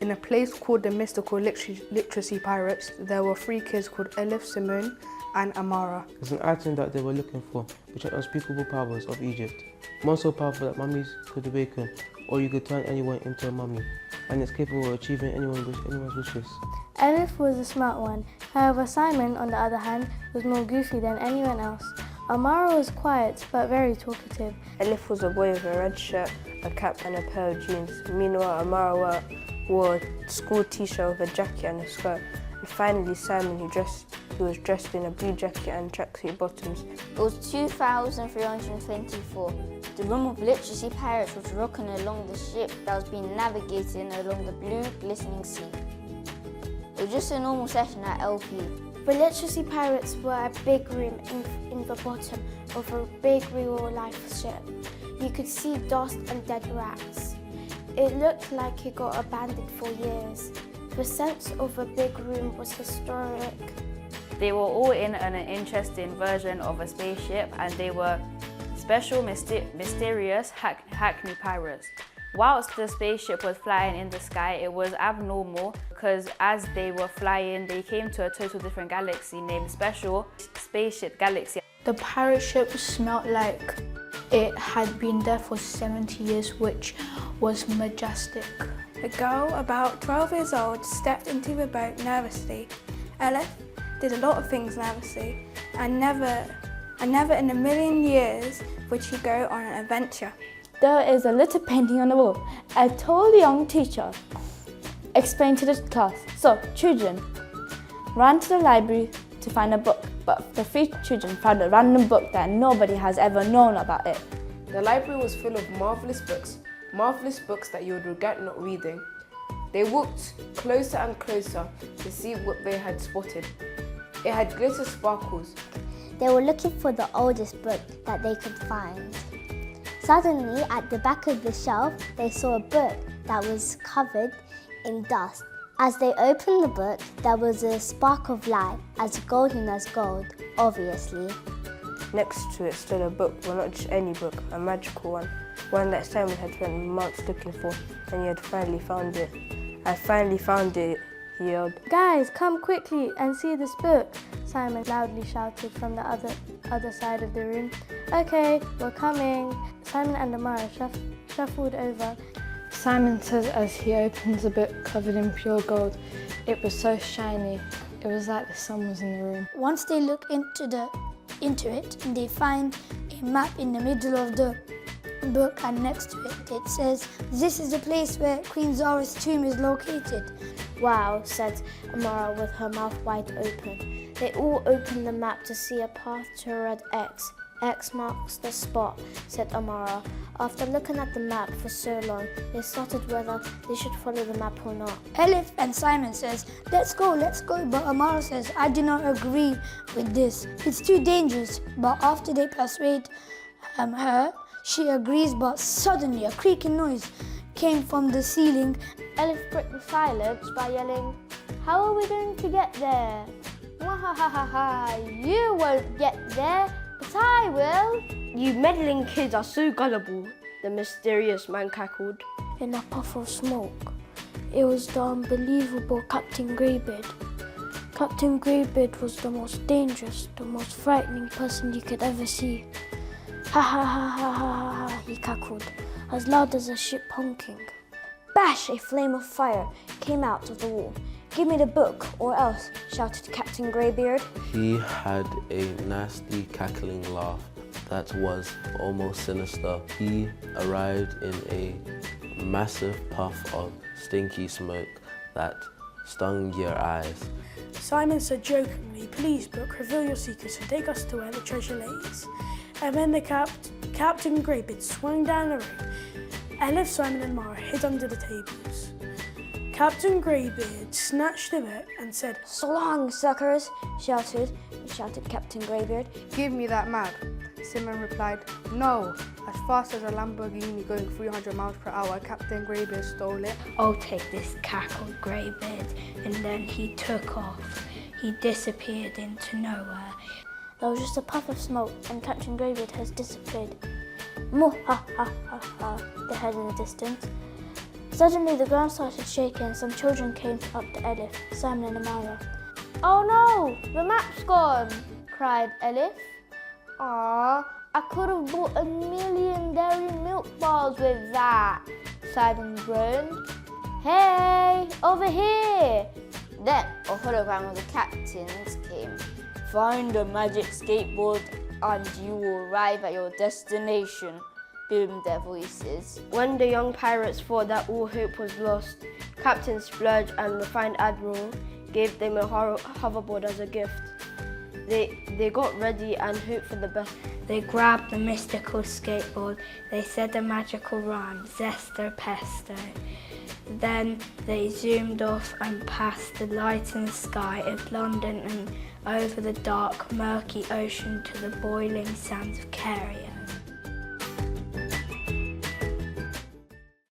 In a place called the Mystical Literacy Pirates, there were 3 kids called Elif, Simone and Amara. It's an item that they were looking for, which had unspeakable powers of Egypt. One so powerful that mummies could awaken, or you could turn anyone into a mummy, and it's capable of achieving anyone's wishes. Elif was a smart one. However, Simon, on the other hand, was more goofy than anyone else. Amara was quiet but very talkative. Elif was a boy with a red shirt, a cap and a pair of jeans. Meanwhile, Amara wore a school t-shirt with a jacket and a skirt. And finally, Simon, who was dressed in a blue jacket and tracksuit bottoms. It was 2324. The room of literacy pirates was rocking along the ship that was being navigated along the blue, glistening sea. It was just a normal session at LP. The literacy pirates were a big room in the bottom of a big real-life ship. You could see dust and dead rats. It looked like it got abandoned for years. The sense of a big room was historic. They were all in an interesting version of a spaceship, and they were special, mysterious Hackney pirates. Whilst the spaceship was flying in the sky, it was abnormal because as they were flying, they came to a total different galaxy named Special Spaceship Galaxy. The pirate ship smelled like it had been there for 70 years, which was majestic. A girl about 12 years old stepped into the boat nervously. Elif did a lot of things nervously, and never in a million years would she go on an adventure. There is a little painting on the wall. A tall young teacher explained to the class. So, children ran to the library to find a book, but the 3 children found a random book that nobody has ever known about it. The library was full of marvellous books that you would regret not reading. They walked closer and closer to see what they had spotted. It had glitter sparkles. They were looking for the oldest book that they could find. Suddenly, at the back of the shelf, they saw a book that was covered in dust. As they opened the book, there was a spark of light, as golden as gold, obviously. Next to it stood a book, well, not just any book, a magical one that Simon had spent months looking for, and he had finally found it. I finally found it, he yelled. Guys, come quickly and see this book, Simon loudly shouted from the other side of the room. Okay, we're coming. Simon and Amara shuffled over. Simon says as he opens the book covered in pure gold. It was so shiny. It was like the sun was in the room. Once they look into it, they find a map in the middle of the book, and next to it says, "This is the place where Queen Zara's tomb is located." Wow, said Amara with her mouth wide open. They all opened the map to see a path to a red X. X marks the spot, said Amara. After looking at the map for so long, they started whether they should follow the map or not. Elif and Simon says, let's go, but Amara says, I do not agree with this. It's too dangerous. But after they persuade her, she agrees, but suddenly a creaking noise came from the ceiling. Elif broke the silence by yelling, "How are we going to get there?" "Wahahaha, you won't get there, but I will." "You meddling kids are so gullible," the mysterious man cackled. In a puff of smoke, it was the unbelievable Captain Greybeard. Captain Greybeard was the most dangerous, the most frightening person you could ever see. "Ha ha ha ha ha ha," he cackled, as loud as a ship honking. Bash! A flame of fire came out of the wall. "Give me the book, or else," shouted Captain Greybeard. He had a nasty cackling laugh that was almost sinister. He arrived in a massive puff of stinky smoke that stung your eyes. Simon said jokingly, "Please, book, reveal your secrets and take us to where the treasure lays." And then the Captain Greybeard swung down the room. Elif, Simon and Mara hid under the tables. Captain Greybeard snatched the book and said, "So long, suckers," shouted Captain Greybeard. "Give me that map," Simon replied. "No." As fast as a Lamborghini going 300 miles per hour, Captain Greybeard stole it. "I'll take this," cackled Greybeard, and then he took off. He disappeared into nowhere. There was just a puff of smoke and Captain Greybeard has disappeared. "Moo ha ha ha ha," they heard in the distance. Suddenly the ground started shaking and some children came up to Elif, Simon and Amara. "Oh no, the map's gone," cried Elif. "Aw, I could have bought 1,000,000 dairy milk bars with that," Simon groaned. "Hey, over here!" Then a hologram of the captains came. "Find a magic skateboard and you will arrive at your destination," boomed their voices. When the young pirates thought that all hope was lost, Captain Splurge and Refined Admiral gave them a hoverboard as a gift. They got ready and hoped for the best. They grabbed the mystical skateboard, they said the magical rhyme, Zester Pesto. Then they zoomed off and past the lightened sky of London and over the dark, murky ocean to the boiling sands of Caria.